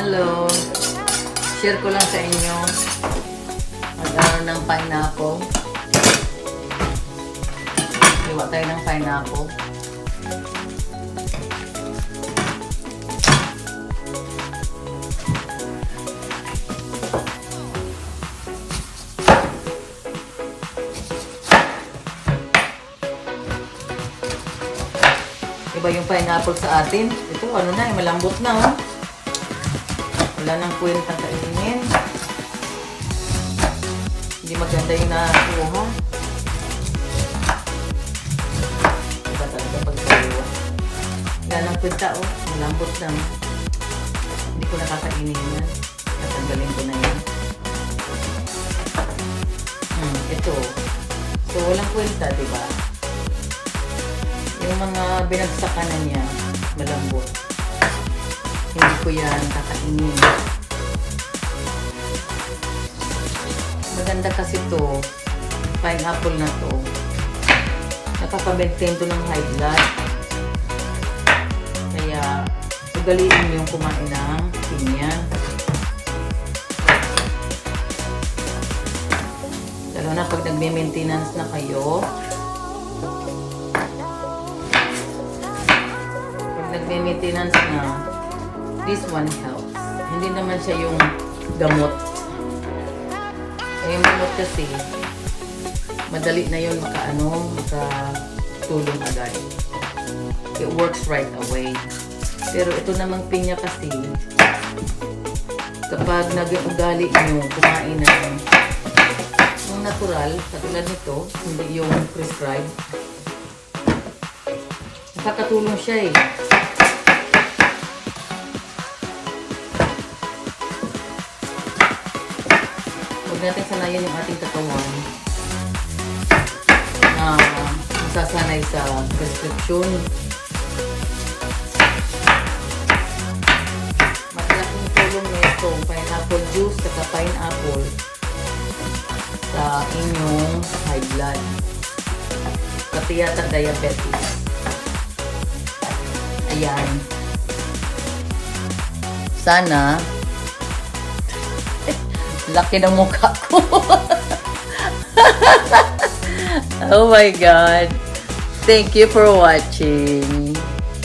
Hello. Share ko lang sa inyo. Mag-aaral ng pineapple. Iwa tayo ng pineapple. Iba yung pineapple sa atin. Ito, ano na, malambot na, oh. Wala nang kwentang kainin. Hindi maganda yung nakuha. Iba talaga pag sariwa. Wala nang kwenta, oh. Malambot lang. Hindi ko nakakainin yan. Tatanggalin ko na yan. Ito. So, walang kwenta, diba? Yung mga binagsakan na niya, malambot. Hindi ko yan kakainin. Maganda kasi to, pineapple na to. Nakaka-maintain to ng high blood. Kaya, ugaliin yung kumain ng pinya. Lalo na pag nagme-maintenance na kayo, nagme-maintenance na, this one helps. Hindi naman siya yung gamot. Yung gamot kasi, madali na yun makatulong agad. It works right away. Pero ito namang pinya kasi, kapag nag-ugali nyo, kumain na yung natural, katulad nito, hindi yung prescribed, nakakatulong siya eh. Huwag natin sanayin yung ating katawan na masasanay sa prescription. Malaking tulong na itong pineapple juice at pineapple sa inyong high blood. Pati yata diabetes. Ayan. Sana laki ng mukha ko. Oh my God. Thank you for watching.